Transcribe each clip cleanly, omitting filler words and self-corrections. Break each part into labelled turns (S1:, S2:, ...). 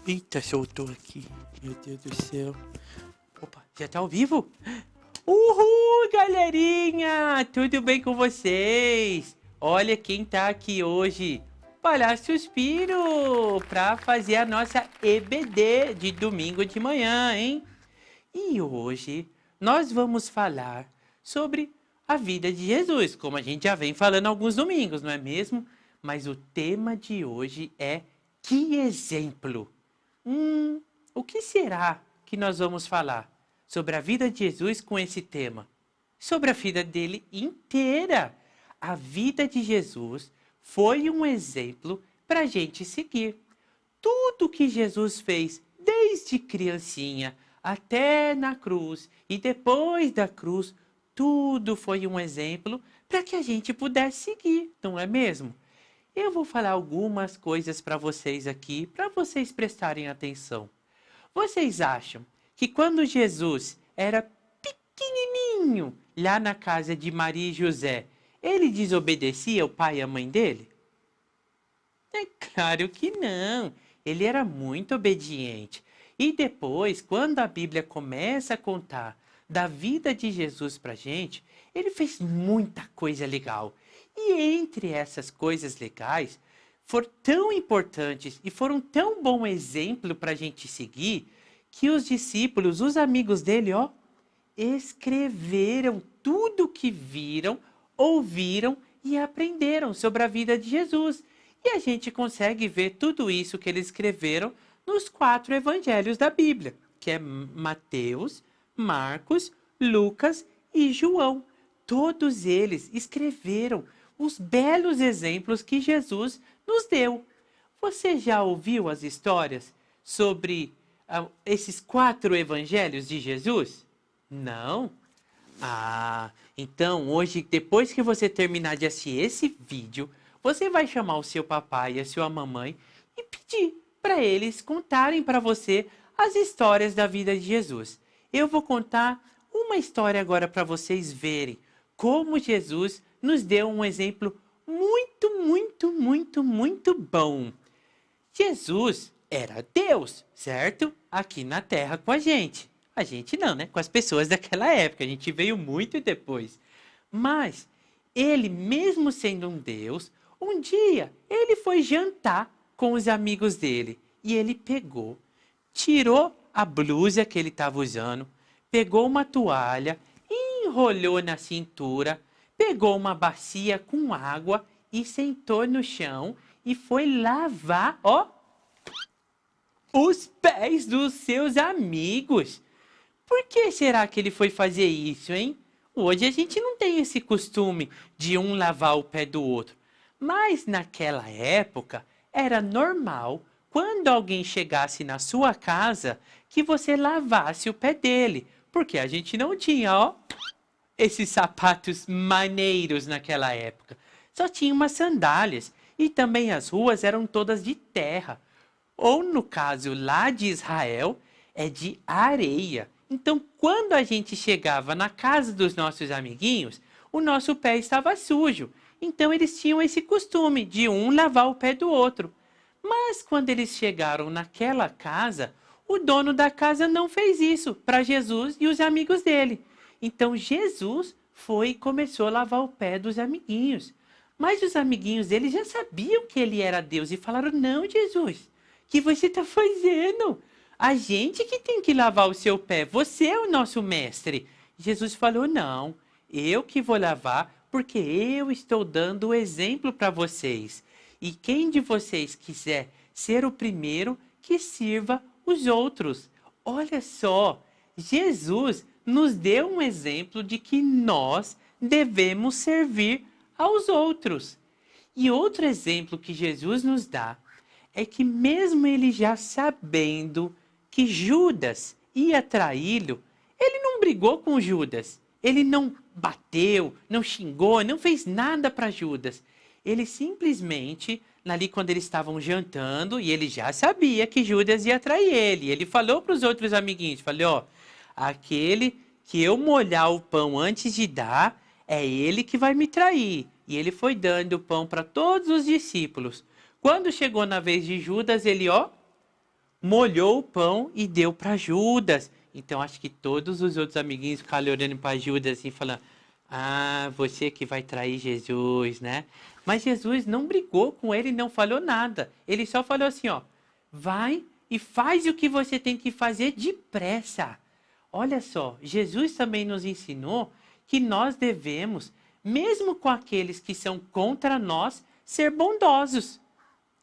S1: Eita, soltou aqui. Meu Deus do céu. Opa, já tá ao vivo? Uhul, galerinha! Tudo bem com vocês? Olha quem tá aqui hoje. Palhaço Suspiro, pra fazer a nossa EBD de domingo de manhã, hein? E hoje nós vamos falar sobre a vida de Jesus, como a gente já vem falando alguns domingos, não é mesmo? Mas o tema de hoje é que exemplo? O que será que nós vamos falar sobre a vida de Jesus com esse tema? Sobre a vida dele inteira. A vida de Jesus foi um exemplo para a gente seguir. Tudo que Jesus fez, desde criancinha até na cruz e depois da cruz, tudo foi um exemplo para que a gente pudesse seguir, não é mesmo? Eu vou falar algumas coisas para vocês aqui, para vocês prestarem atenção. Vocês acham que quando Jesus era pequenininho, lá na casa de Maria e José, ele desobedecia o pai e a mãe dele? É claro que não. Ele era muito obediente. E depois, quando a Bíblia começa a contar da vida de Jesus pra gente, ele fez muita coisa legal. E entre essas coisas legais, foram tão importantes e foram tão bom exemplo pra gente seguir, que os discípulos, os amigos dele, ó, escreveram tudo o que viram, ouviram e aprenderam sobre a vida de Jesus. E a gente consegue ver tudo isso que eles escreveram nos 4 evangelhos da Bíblia, que é Mateus, Marcos, Lucas e João. Todos eles escreveram os belos exemplos que Jesus nos deu. Você já ouviu as histórias sobre esses 4 evangelhos de Jesus? Não? Ah, então hoje, depois que você terminar de assistir esse vídeo, você vai chamar o seu papai e a sua mamãe e pedir para eles contarem para você as histórias da vida de Jesus. Eu vou contar uma história agora para vocês verem como Jesus nos deu um exemplo muito bom. Jesus era Deus, certo? Aqui na Terra com a gente. A gente não, né? Com as pessoas daquela época. A gente veio muito depois. Mas ele, mesmo sendo um Deus, um dia ele foi jantar com os amigos dele. E ele pegou, tirou a blusa que ele estava usando, pegou uma toalha, enrolou na cintura, pegou uma bacia com água e sentou no chão e foi lavar, ó, os pés dos seus amigos. Por que será que ele foi fazer isso, hein? Hoje a gente não tem esse costume de um lavar o pé do outro. Mas naquela época era normal, quando alguém chegasse na sua casa, que você lavasse o pé dele. Porque a gente não tinha, ó, esses sapatos maneiros naquela época. Só tinha umas sandálias. E também as ruas eram todas de terra. Ou no caso lá de Israel, é de areia. Então, quando a gente chegava na casa dos nossos amiguinhos, o nosso pé estava sujo. Então, eles tinham esse costume de um lavar o pé do outro. Mas, quando eles chegaram naquela casa, o dono da casa não fez isso para Jesus e os amigos dele. Então, Jesus foi e começou a lavar o pé dos amiguinhos. Mas os amiguinhos dele já sabiam que ele era Deus e falaram: não, Jesus, o que você está fazendo? A gente que tem que lavar o seu pé, você é o nosso mestre. Jesus falou: não, eu que vou lavar, porque eu estou dando o exemplo para vocês. E quem de vocês quiser ser o primeiro, que sirva os outros. Olha só, Jesus nos deu um exemplo de que nós devemos servir aos outros. E outro exemplo que Jesus nos dá é que mesmo ele já sabendo que Judas ia traí-lo, ele não brigou com Judas. Ele não bateu, não xingou, não fez nada para Judas. Ele simplesmente, ali quando eles estavam jantando, e ele já sabia que Judas ia trair ele. Ele falou para os outros amiguinhos, falou, ó, aquele que eu molhar o pão antes de dar, é ele que vai me trair. E ele foi dando o pão para todos os discípulos. Quando chegou na vez de Judas, ele, molhou o pão e deu para Judas. Então, acho que todos os outros amiguinhos ficaram olhando para Judas assim, falando, você que vai trair Jesus, né? Mas Jesus não brigou com ele, não falou nada. Ele só falou assim, vai e faz o que você tem que fazer depressa. Olha só, Jesus também nos ensinou que nós devemos, mesmo com aqueles que são contra nós, ser bondosos.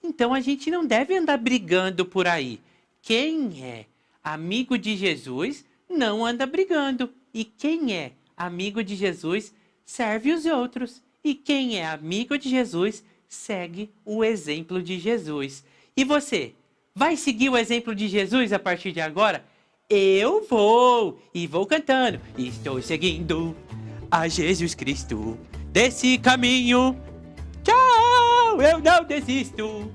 S1: Então a gente não deve andar brigando por aí. Quem é amigo de Jesus não anda brigando. E quem é amigo de Jesus serve os outros. E quem é amigo de Jesus segue o exemplo de Jesus. E você, vai seguir o exemplo de Jesus a partir de agora? Eu vou! E vou cantando. Estou seguindo a Jesus Cristo desse caminho. Tchau! Eu não desisto.